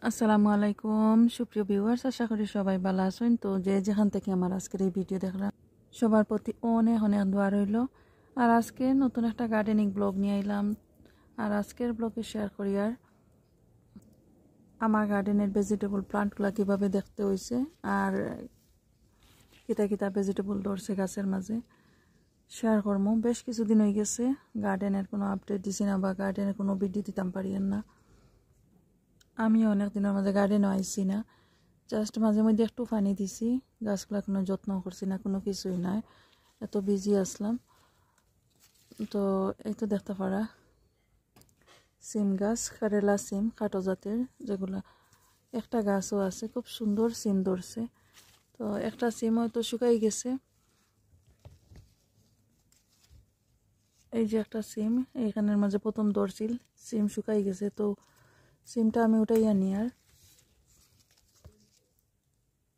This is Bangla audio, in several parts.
আসসালামু আলাইকুম সুপ্রিয় ভিউয়ার্স, আশা করি সবাই ভালো আছেন। তো যে যেখান থেকে আমার আজকের এই ভিডিও দেখলাম সবার প্রতি অনেক অনেক দোয়া রইল। আর আজকে নতুন একটা গার্ডেনিং ব্লগ নিয়ে এলাম। আর আজকের ব্লগে শেয়ার করি আর আমার গার্ডেনের ভেজিটেবল প্লান্টগুলো কীভাবে দেখতে হয়েছে আর কিতা কিতা ভেজিটেবল ধরছে গাছের মাঝে শেয়ার করবো। বেশ কিছুদিন হয়ে গেছে গার্ডেনের কোনো আপডেট দিছি না বা গার্ডেনের কোনো ভিডিও দিতাম পারিয়েন না। আমি অনেক দিনের মাঝে গার্ডেনও আইছি না, জাস্ট মাঝে মধ্যে একটু পানি দিছি, গাছগুলো কোনো যত্ন করছি না, কোনো কিছুই নাই, এত বিজি আসলাম। তো এই তো দেখতে পারা সিম গাছ, কারেলা সিম কাটো জাতের, যেগুলো একটা গাছও আছে খুব সুন্দর সিম ধরছে। তো একটা সিম হয়তো শুকাই গেছে, এই যে একটা সিম এইখানের মাঝে প্রথম ধরছিল, সিম শুকাই গেছে। তো সিমটা আমি উঠাই আনি আর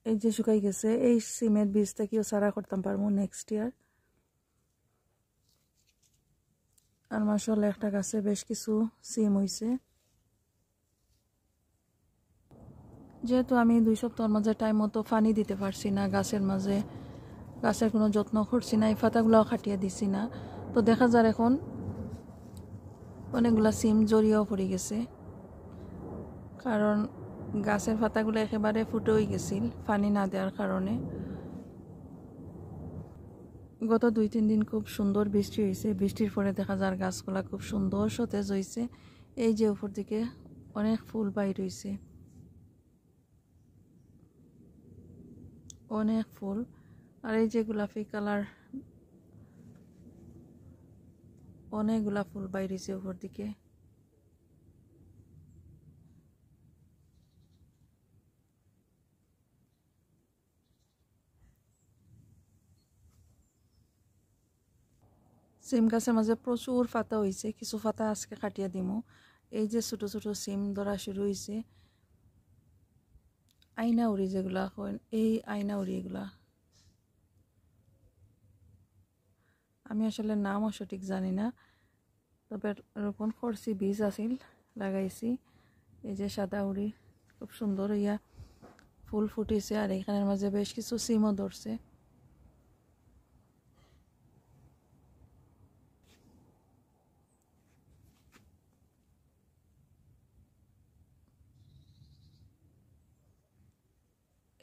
এই যে শুকাই গেছে, এই সিমের বীজটা কিও সারা করতাম পারবো নেক্সট ইয়ার। আর মাশাআল্লাহ একটা গাছে বেশ কিছু সিম হইছে। যেহেতু আমি 2 সপ্তাহের মাঝে টাইম মতো পানি দিতে পারছি না গাছের মাঝে, গাছের কোনো যত্ন করছি না, এই পাতাগুলোও খাটিয়ে দিছি না, তো দেখা যায় এখন অনেকগুলা সিম জড়িয়েও পড়ে গেছে, কারণ গাছের পাতাগুলো একেবারে ফুটে হয়ে গেছিল পানি না দেওয়ার কারণে। গত 2-3 দিন খুব সুন্দর বৃষ্টি হয়েছে, বৃষ্টির পরে দেখা যায় গাছগুলা খুব সুন্দর সতেজ হয়েছে। এই যে উপর দিকে অনেক ফুল বাইর হয়েছে, অনেক ফুল। আর এই যে গোলাপি কালার অনেকগুলা ফুল বাইর হয়েছে উপর দিকে। সিম গাছের মাঝে প্রচুর পাতা হয়েছে, কিছু পাতা আজকে কাটিয়ে দিমু। এই যে ছোট ছোট সিম ধরা শুরু হয়েছে, আইনা উড়ি যেগুলা হয়, এই আইনা উড়ি এগুলা আমি আসলে নামও সঠিক জানি না, তবে রোপণ করছি, বীজ আসিল লাগাইছি। এই যে সাদা উড়ি খুব সুন্দর ইয়া ফুল ফুটিছে, আর এখানের মাঝে বেশ কিছু সিমও ধরছে।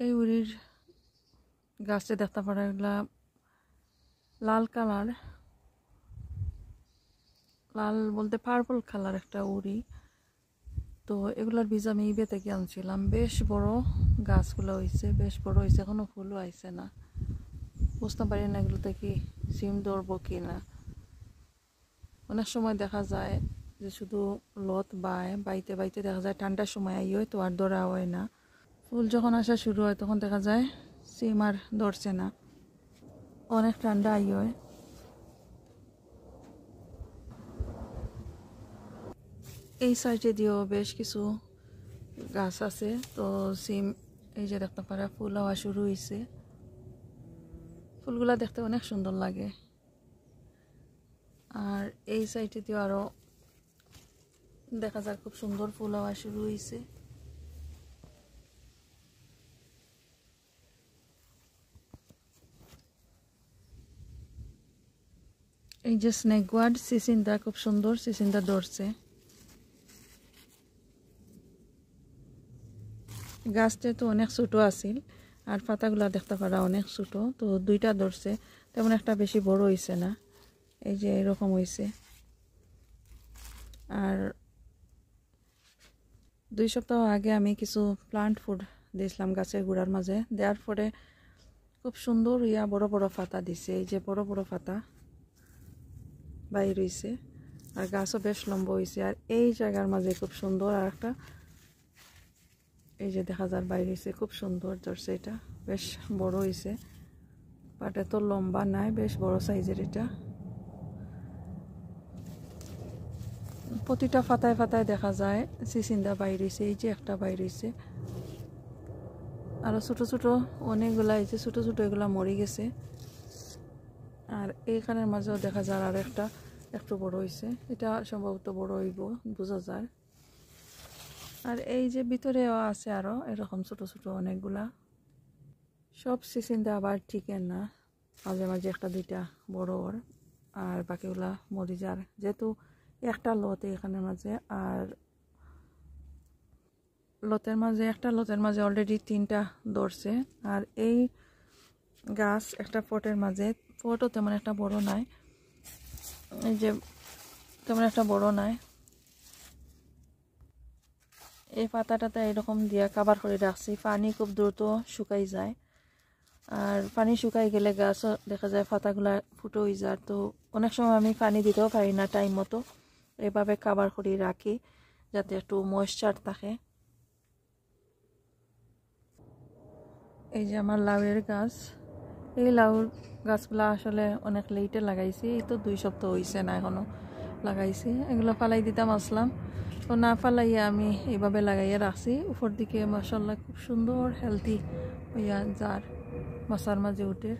এই উড়ির গাছটা দেখতে পারা এগুলা লাল কালার, লাল বলতে পার্পল কালার একটা উড়ি। তো এগুলার বীজ আমি ইবে থেকে আনছিলাম, বেশ বড় গাছগুলো হয়েছে, বেশ বড় হয়েছে, এখনো ফুলও আইছে না, বুঝতে পারি না এগুলো থেকে সিম ধরবো কি না। অনেক সময় দেখা যায় যে শুধু লত বাইতে বাইতে দেখা যায় ঠান্ডার সময় আইয় তো আর ধরা হয় না, ফুল যখন আসা শুরু হয় তখন দেখা যায় সিম আর ধরছে না, অনেক ঠান্ডা আইয়। এই সাইডে দিয়েও বেশ কিছু গাছ আছে, তো সিম এই যে দেখতে পারা ফুল হওয়া শুরু হয়েছে, ফুলগুলা দেখতে অনেক সুন্দর লাগে। আর এই সাইডে দিয়েও আরো দেখা যায় খুব সুন্দর ফুল হওয়া শুরু হয়েছে। এই যে স্নেক গার্ড সিসিন্দা, খুব সুন্দর সিসিন্দা ধরছে। গাছটা তো অনেক ছোটো আছিল, আর পাতাগুলা দেখতে পারা অনেক ছোটো, তো 2টা ধরছে, তেমন একটা বেশি বড় হয়েছে না, এই যে এরকম হয়েছে। আর 2 সপ্তাহ আগে আমি কিছু প্লান্ট ফুড দিয়েছিলাম গাছের গুঁড়ার মাঝে, দেওয়ার পরে খুব সুন্দর ইয়া বড় বড় পাতা দিছে, এই যে বড় বড় পাতা বাইর হয়েছে, আর গাছও বেশ লম্বা হয়েছে। আর এই জায়গার মাঝে খুব সুন্দর আর একটা এই যে দেখা যায় বাইর হয়েছে, খুব সুন্দর ধরছে, এটা বেশ বড় হয়েছে, বাট এত লম্বা নাই, বেশ বড় সাইজের। এটা প্রতিটা পাতায় পাতায় দেখা যায় সিসিন্দা বাইর হয়েছে, এই যে একটা বাইর হয়েছে, আরো ছোট ছোট অনেকগুলা, এই যে ছোট ছোট এগুলা মরে গেছে। আর এইখানের মাঝেও দেখা যায় আর একটা একটু বড় হয়েছে, এটা সম্ভবত বড় হইব বোঝা যায়। আর এই যে ভিতরেও আছে আরো এরকম ছোট ছোট অনেকগুলা। সব সিজনটা আবার ঠিক না, মাঝে মাঝে একটা দুইটা বড় আর বাকিগুলা মরি যার, যেহেতু একটা লত এখানের মাঝে। আর লতের মাঝে অলরেডি 3টা ধরছে। আর এই গাছ একটা পটের মাঝে, পটও তেমন একটা বড় নাই, এই যে তেমন একটা বড় নাই। এই পাতাটাতে এরকম দিয়া কাভার করে রাখছি, পানি খুব দ্রুত শুকাই যায়। আর পানি শুকাই গেলে গাছ দেখা যায় পাতাগুলা ফুটো হয়ে যায়। তো অনেক সময় আমি পানি দিতেও পারি না টাইম মতো, এভাবে কাভার করে রাখি যাতে একটু ময়েশ্চার থাকে। এই যে আমার লাউয়ের গাছ, এই লাউ গাছগুলা আসলে অনেক লেটে লাগাইছি, এই তো 2 সপ্তাহ হয়েছে না এখনো লাগাইছি। এগুলো ফালাই দিতাম আসলাম, তো না ফালাইয়া আমি এইভাবে লাগাইয়া রাখছি। উপর দিকে মাশাআল্লাহ খুব সুন্দর হেলদি হইয়া যার মাছার মাঝে উঠে।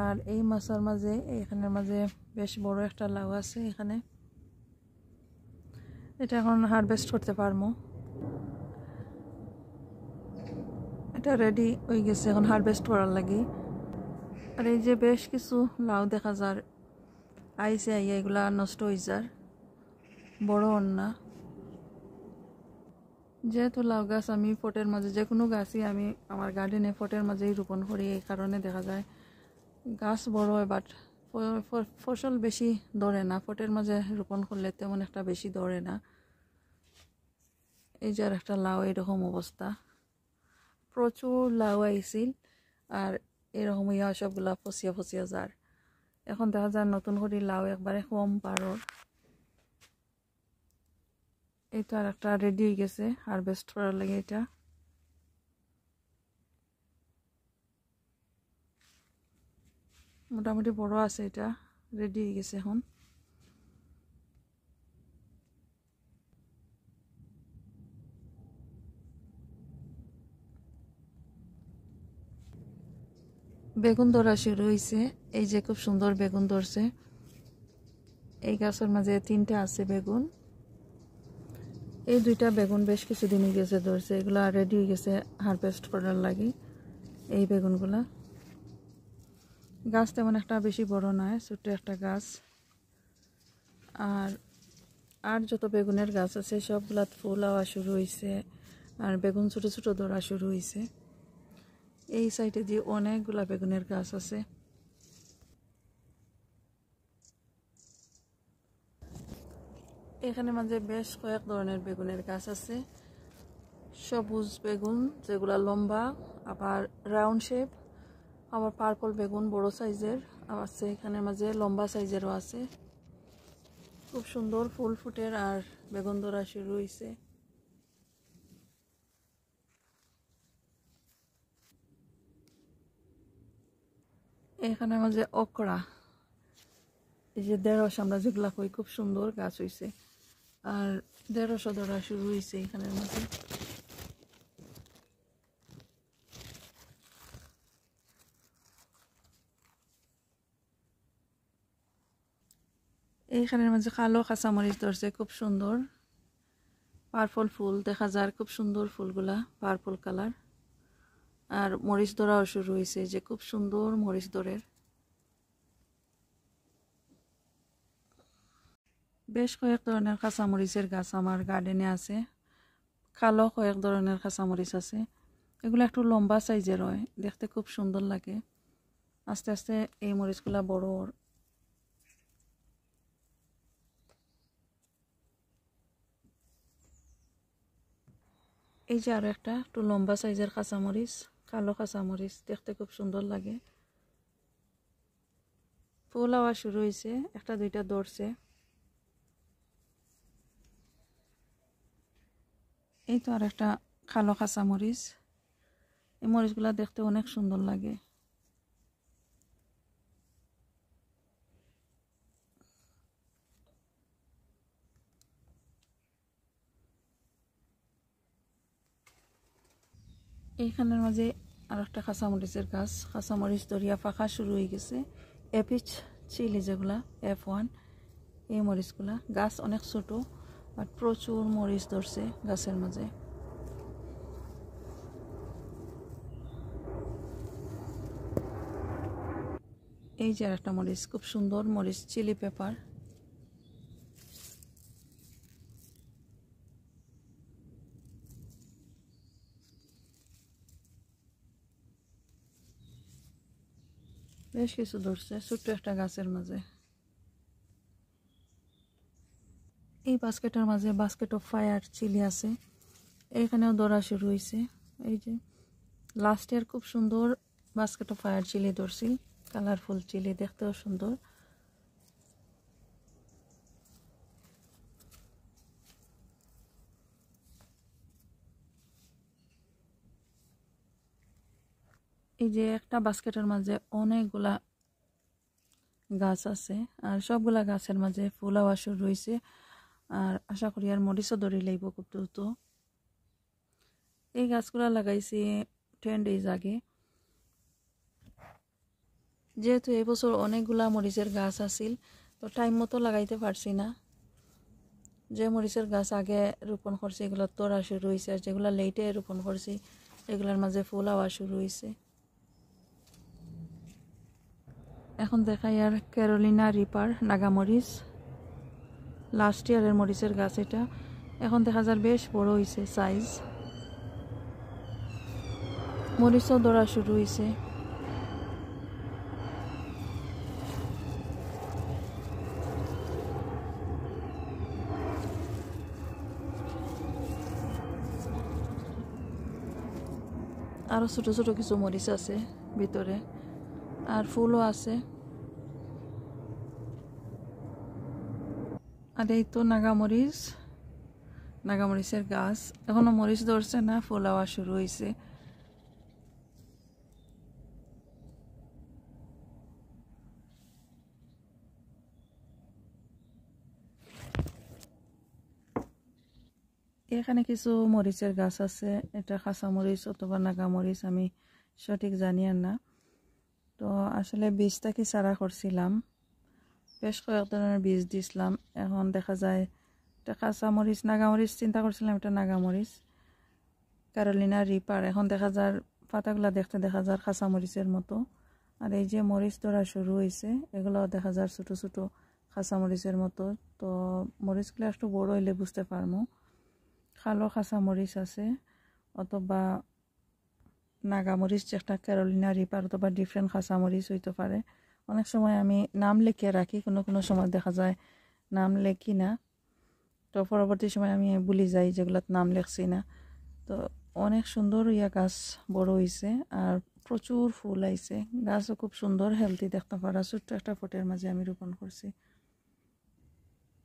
আর এই মাছার মাঝে এখানের মাঝে বেশ বড় একটা লাউ আছে এখানে, এটা এখন হারভেস্ট করতে পারবো। এটা রেডি হয়ে গেছে এখন হারভেস্ট করার লাগে। আর এই যে বেশ কিছু লাউ দেখা যার আইসে আইয়া এগুলা নষ্ট হয়ে যার, বড় না। যেহেতু লাউ গাছ আমি ফটের মাঝে, যে কোনো গাছই আমি আমার গার্ডেনে ফটের মাঝেই রোপণ করি, এই কারণে দেখা যায় গাছ বড় হয় বাট ফসল বেশি ধরে না। ফটের মাঝে রোপণ করলে তেমন একটা বেশি ধরে না। এই যে আর একটা লাউ এরকম অবস্থা, প্রচুর লাউ আইছিল আর এরকম ইয়া সবগুলা ফসিয়া ফসিয়া যার। এখন দেখা যায় নতুন করে লাউ একবারে কম পারর। এই তো আর একটা রেডি হয়ে গেছে হারভেস্ট করার লাগে। এটা মোটামুটি বড় আছে, এটা রেডি হয়ে গেছে এখন। বেগুন ধরা শুরু হয়েছে, এই যে খুব সুন্দর বেগুন ধরছে। এই গাছের মাঝে 3টা আছে বেগুন। এই 2টা বেগুন বেশ কিছুদিন হয়ে গেছে ধরছে, এগুলা রেডি হয়ে গেছে হারভেস্ট করার লাগে। এই বেগুনগুলা গাছ তেমন একটা বেশি বড় নয়, ছোট্ট একটা গাছ। আর যত বেগুনের গাছ আছে সবগুলা ফুল হওয়া শুরু হয়েছে আর বেগুন ছোট ছোট ধরা শুরু হয়েছে। এই সাইডে দিয়ে অনেকগুলা বেগুনের গাছ আছে। এখানে মাঝে বেশ কয়েক ধরনের বেগুনের গাছ আছে। সবুজ বেগুন যেগুলা লম্বা, আবার রাউন্ড শেপ, আবার পার্পল বেগুন বড় সাইজের আছে, এখানে মাঝে লম্বা সাইজেরও আছে। খুব সুন্দর ফুল ফুটের আর বেগুন ধরা শুরু হয়েছে। এখানে মাঝে ওকরা, এই যে 150 আমরা যেগুলা কই, খুব সুন্দর গাছ হয়েছে আর 150 ধরা শুরু হয়েছে এখানের মাঝে। এইখানের মাঝে কালো কাঁচামরিচ ধরছে, খুব সুন্দর পার্পল ফুল দেখা যায়, খুব সুন্দর ফুলগুলা পার্পল কালার। আর মরিচ ধরাও শুরু হয়েছে, যে খুব সুন্দর মরিচ ধরের। বেশ কয়েক ধরনের কাঁচামরিচের গাছ আমার গার্ডেনে আছে। কালো কয়েক ধরনের কাঁচামরিচ আছে, এগুলো একটু লম্বা সাইজের হয়, দেখতে খুব সুন্দর লাগে। আস্তে আস্তে এই মরিচগুলা বড়। এই যে আরো একটা একটু লম্বা সাইজের কাঁচামরিচ, কালো কাঁচামরিচ, দেখতে খুব সুন্দর লাগে। ফুল হওয়া শুরু হয়েছে, একটা দুইটা ধরছে। এই তো আর একটা কালো কাঁচামরিচ, এই মরিচগুলা দেখতে অনেক সুন্দর লাগে। এইখানের মাঝে আর একটা কাঁচামরিচের গাছ, কাঁচামরিচ ধরিয়া পাকা শুরু হয়ে গেছে। এপিচ চিলি যেগুলা F1, এই মরিচগুলা গাছ অনেক ছোট আর প্রচুর মরিচ ধরছে গাছের মাঝে। এই যে একটা মরিচ, খুব সুন্দর মরিচ, চিলি পেপার। বেশ কিছু ধরছে ছোট্ট একটা গাছের মাঝে। এই বাস্কেটের মাঝে বাস্কেট অফ ফায়ার চিলি আছে, এখানেও ধরা শুরু হয়েছে। এই যে লাস্ট ইয়ার খুব সুন্দর বাস্কেট অফ ফায়ার চিলি ধরছিল, কালারফুল চিলি, দেখতেও সুন্দর। এই যে একটা বাস্কেটের মাঝে অনেকগুলা গাছ আছে, আর সবগুলা গাছের মাঝে ফুল হওয়া শুরু হয়েছে। আর আশা করি আর মরিচও ধরে লাইব খুব দ্রুত। এই গাছগুলা লাগাইছি 10 days আগে। যেহেতু এই বছর অনেকগুলা মরিচের গাছ আছিল, তো টাইম মতো লাগাইতে পারছি না। যে মরিচের গাছ আগে রোপণ করছি এগুলো তোড়া শুরু হয়েছে, আর যেগুলো লেটে রোপণ করছি এগুলোর মাঝে ফুল হওয়া শুরু হয়েছে। এখন দেখাই আর ক্যারোলিনা রিপার নাগামরিচ, লাস্ট ইয়ারের মরিচের গাছ এটা। এখন দেখা যায় বেশ বড় হয়েছে সাইজ, মরিচও ধরা শুরু হয়েছে। আরো ছোট ছোট কিছু মরিচ আছে ভিতরে, আর ফুলও আছে। আর এই তো নাগামরিচ, নাগামরিচের গাছ। এখনো মরিচ ধরছে না, ফুল হওয়া শুরু হয়েছে। এখানে কিছু মরিচের গাছ আছে, এটা খাসা মরিচ অথবা নাগামরিচ, আমি সঠিক জানি আর না। তো আসলে বীজটা কি চারা করছিলাম, বেশ কয়েক ধরনের বীজ দিছিলাম। এখন দেখা যায় এটা খাসা মরিচ, নাগামরিচ চিন্তা করছিলাম এটা নাগামরিচ, ক্যারোলিনা রিপার। এখন দেখা যায় পাতাগুলা দেখতে দেখা যায় খাসা মরিচের মতো। আর এই যে মরিচ ধরা শুরু হয়েছে, এগুলো দেখা যায় ছোটো ছোটো খাসা মরিচের মতো। তো মরিচগুলো একটু বড় হইলে বুঝতে পারবো কালো খাসা মরিচ আছে অথবা নাগামরিচ, যেটা ক্যারোলিনা রিপার, অথবা ডিফারেন্ট খাসা মরিচ হইতে পারে। অনেক সময় আমি নাম লিখে রাখি, কোনো কোনো সময় দেখা যায় নাম লেখি না, তো পরবর্তী সময় আমি ভুলে যাই যেগুলোর নাম লিখছি না। তো অনেক সুন্দর গাছ বড় হয়েছে, আর প্রচুর ফুল আইছে। গাছও খুব সুন্দর হেলদি দেখতে পারা, ছোট্ট একটা পটের মাঝে আমি রোপণ করছি।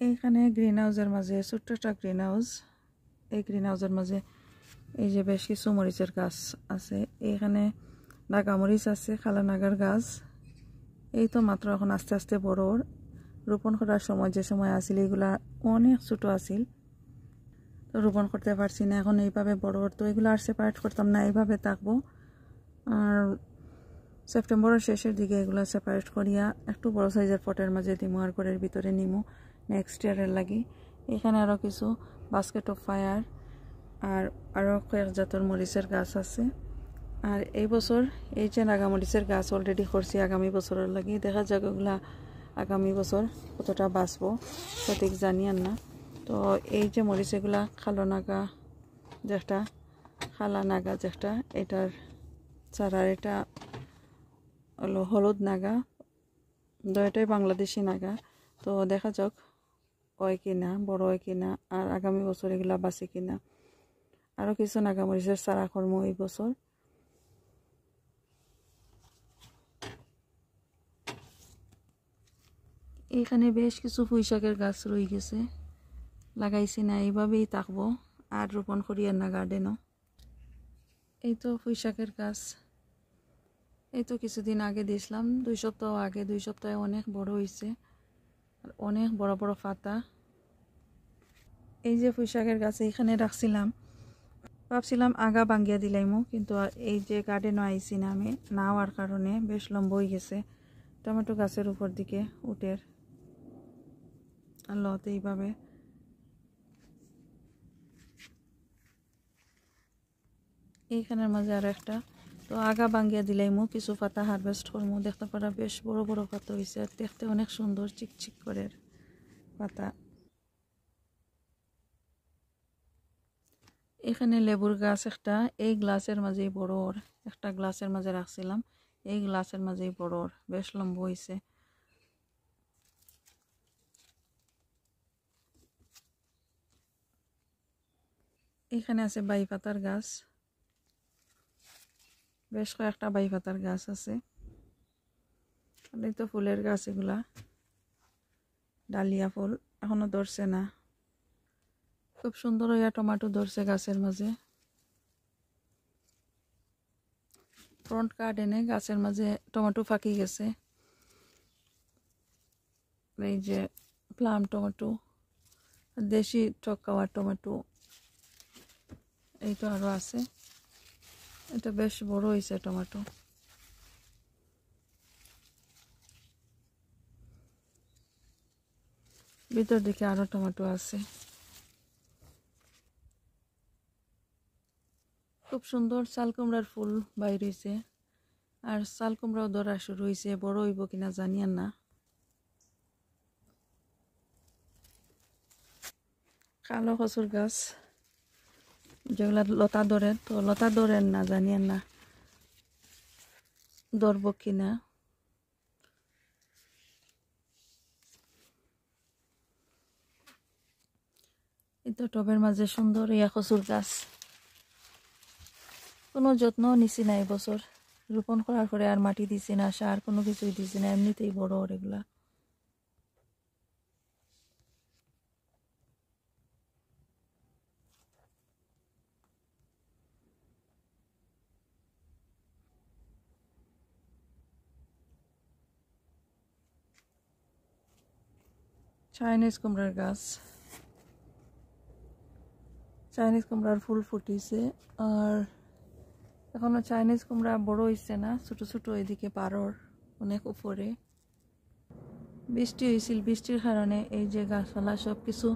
এইখানে গ্রিন হাউসের মাঝে ছোট্ট একটা গ্রিন হাউস, এই গ্রিন হাউসের মাঝে এই যে বেশ কিছু মরিচের গাছ আছে। এইখানে নাগামরিচ আছে, খালা নাগার গাছ। এই তো মাত্র এখন আস্তে আস্তে বড়। রোপণ করার সময় যে সময় আসিল এগুলা অনেক ছোট আসিল, তো রোপণ করতে পারছি না। এখন এইভাবে বড়, তো এগুলো আর সেপারেট করতাম না, এইভাবে থাকবো। আর সেপ্টেম্বরের শেষের দিকে এগুলো সেপারেট করিয়া একটু বড় সাইজের পটের মাঝে দিমু, আর ঘরের ভিতরে নিমু নেক্সট ইয়ারের লাগি। এখানে আরও কিছু বাস্কেট অফ ফায়ার আর আরও কয়েক জাতের মরিচের গাছ আছে। আর এই বছর এই যে নাগামরিচের গাছ অলরেডি করছি আগামী বছরের লাগি। দেখা যাক ওগুলা আগামী বছর কতটা বাঁচবো সঠিক জানি আর না। তো এই যে মরিচ এগুলা খালো নাগা যেটা, খালা নাগা যেটা, এটার চারার এটা হলো হলুদ নাগা, দুইটাই বাংলাদেশি নাগা। তো দেখা যাক হয় কিনা, বড় হয় কিনা, আর আগামী বছর এগুলা বাঁচে কিনা। আরও কিছু নাগামরিচের চারা কর্ম এই বছর। এখানে বেশ কিছু পুঁইশাকের গাছ রয়ে গেছে, লাগাইছি না, এইভাবেই থাকবো, আর রোপণ করি আর না গার্ডেনও। এই তো পুঁইশাকের গাছ, এই তো কিছুদিন আগে দিয়েছিলাম, 2 সপ্তাহ আগে। 2 সপ্তাহে অনেক বড় হয়েছে, আর অনেক বড় বড় পাতা। এই যে পুঁইশাকের গাছ এখানে রাখছিলাম, ভাবছিলাম আগা ভাঙ্গিয়া দিলাইমো, কিন্তু এই যে গার্ডেনও আইছি না আমি, না হওয়ার কারণে বেশ লম্বা হয়ে গেছে। টমেটো গাছের উপর দিকে উঠের লতে এইভাবে এইখানের মাঝে আর একটা তো আগা ভাঙ্গিয়া দিলাইমু কিছু পাতা হারভেস্ট করমু দেখতে পারা বেশ বড় বড় পাতা হয়েছে আর দেখতে অনেক সুন্দর চিকচিক করে পাতা এখানে লেবুর গাছ একটা এই গ্লাসের মাঝেই বড় একটা গ্লাসের মাঝে রাখছিলাম এই গ্লাসের মাঝেই বড় বেশ লম্বা হয়েছে এখানে আছে বাই পাতার গাছ বেশ কয়েকটা বাই পাতার গাছ আছে এই তো ফুলের গাছ এগুলা ডালিয়া ফুল এখনো ধরছে না খুব সুন্দর হইয়া টমেটো ধরছে গাছের মাঝে ফ্রন্ট গার্ডেনে গাছের মাঝে টমেটো ফাঁকি গেছে এই যে প্লাম টমেটো দেশি টক খাওয়ার টমেটো এই তো আরো আছে এটা বেশ বড় হয়েছে টমেটো ভিতর দিকে আরো টমেটো আছে খুব সুন্দর চাল কুমড়ার ফুল বাইর হয়েছে আর চাল কুমড়াও ধরা শুরু হয়েছে বড় হইব কিনা জানিয়ান না কালো কচুর গাছ যেগুলা লতা ধরে তো লতা ধরেন না জানিয়ান না ধরব কিনা এই তো টবের মাঝে সুন্দর ইয়া কচুর গাছ কোনো যত্ন নিছি না এবছর রোপণ করার পরে আর মাটি দিছি না সার কোনো কিছুই দিছি না এমনিতেই বড় এগুলা চাইনিজ কুমড়ার গাছ চাইনিজ কুমড়ার ফুল ফুটিছে আর এখনো চাইনিজ কুমড়া বড় হইছে না ছোট ছোট এদিকে পারর অনেক উপরে বৃষ্টি হয়েছিল বৃষ্টির কারণে এই যে গাছপালা সব কিছু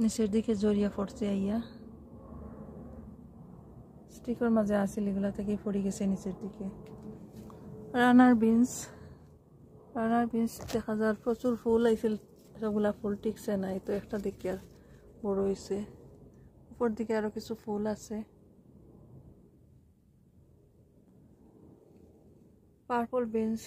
নিচের দিকে জড়িয়ে পড়ছে আইয়া স্টিকের মাঝে আসিল এগুলা থেকে পড়ে গেছে নিচের দিকে রানার বিনস দেখা যায় প্রচুর ফুল আইছিল সবগুলা ফুল টিকছে না এই তো একটা দিকে বড় হয়েছে উপর দিকে আরো কিছু ফুল আছে পার্পল বিনস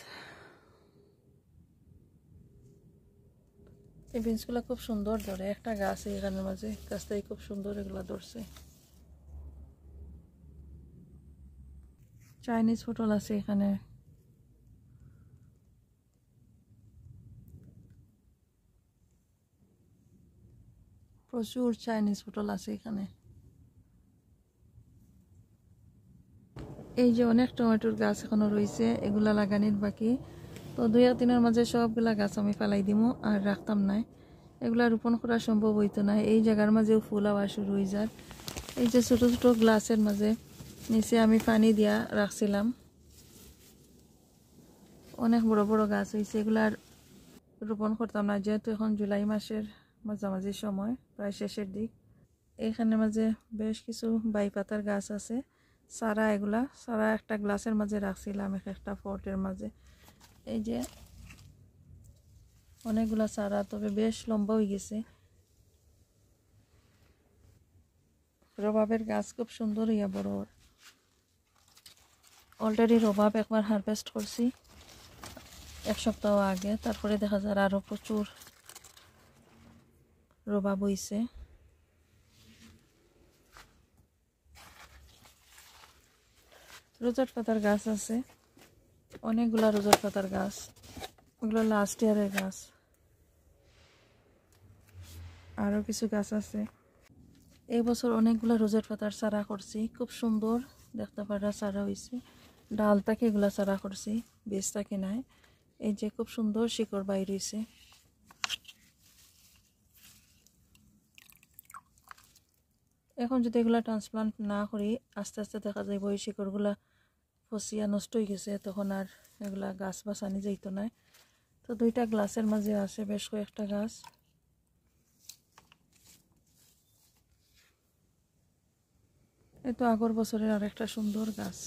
এই বিনসগুলা খুব সুন্দর ধরে একটা গাছ এখানের মাঝে গাছটাই খুব সুন্দর এগুলা ধরছে চাইনিজ পটল আছে এখানে প্রচুর চাইনিজ পটল আছে এখানে এই যে অনেক টমেটোর গাছ এখনো রয়েছে এগুলা লাগানির বাকি তো 2-3 মাঝে সবগুলা গাছ আমি ফেলাই দিমু আর রাখতাম না এগুলা রোপণ করা সম্ভব হইতো না এই জায়গার মাঝেও ফুল আওয়া শুরু হয়ে যায় এই যে ছোট ছোট গ্লাসের মাঝে নিচে আমি পানি দিয়া রাখছিলাম অনেক বড় বড় গাছ হয়েছে এগুলার রোপণ করতাম না যেহেতু এখন জুলাই মাসের মাঝামাঝি সময় প্রায় শেষের দিক এইখানের মাঝে বেশ কিছু বাই পাতার গাছ আছে সারা এগুলা সারা একটা গ্লাসের মাঝে রাখছিলাম একটা পটের মাঝে এই যে অনেকগুলা সারা তবে বেশ লম্বা হয়ে গেছে রবাবের গাছ খুব সুন্দর ইয়া বড় অলরেডি রবাব একবার হারভেস্ট করছি 1 সপ্তাহ আগে তারপরে দেখা যায় আরো প্রচুর রবাব হইছে রোজার পাতার গাছ আছে অনেকগুলা রোজার পাতার গাছ ওগুলো লাস্ট ইয়ারের গাছ আরো কিছু গাছ আছে এই বছর অনেকগুলা রোজার পাতার চারা করছি খুব সুন্দর দেখতে পারা চারা হয়েছে ডাল থেকে এগুলা চারা করছি বীজ থাকে নাই এই যে খুব সুন্দর শিকড় বাইর হয়েছে এখন যদি এগুলা ট্রান্সপ্লান্ট না করি আস্তে আস্তে দেখা যায় এই শিকড়গুলা ফসিয়া নষ্ট হয়ে গেছে তখন আর এগুলা গাছ বাঁচানি যাইত না তো 2টা গ্লাসের মাঝে আছে বেশ কয়েকটা গাছ এই তো আগর বছরের আর একটা সুন্দর গাছ।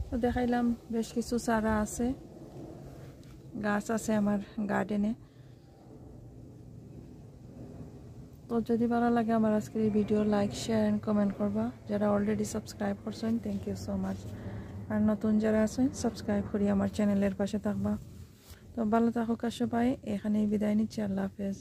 তো দেখাইলাম বেশ কিছু চারা আছে, গাছ আছে আমার গার্ডেনে। তো যদি ভালো লাগে আমার আজকের এই video like share and comment করবা। যারা অলরেডি সাবস্ক্রাইব করছেন থ্যাংক ইউ সো মাচ। আর নতুন যারা আছেন সাবস্ক্রাইব করি আমার চ্যানেলের পাশে থাকবা। তো ভালো থাকুক সবাই, এখানেই বিদায় নিচ্ছি। আল্লাহ হাফেজ।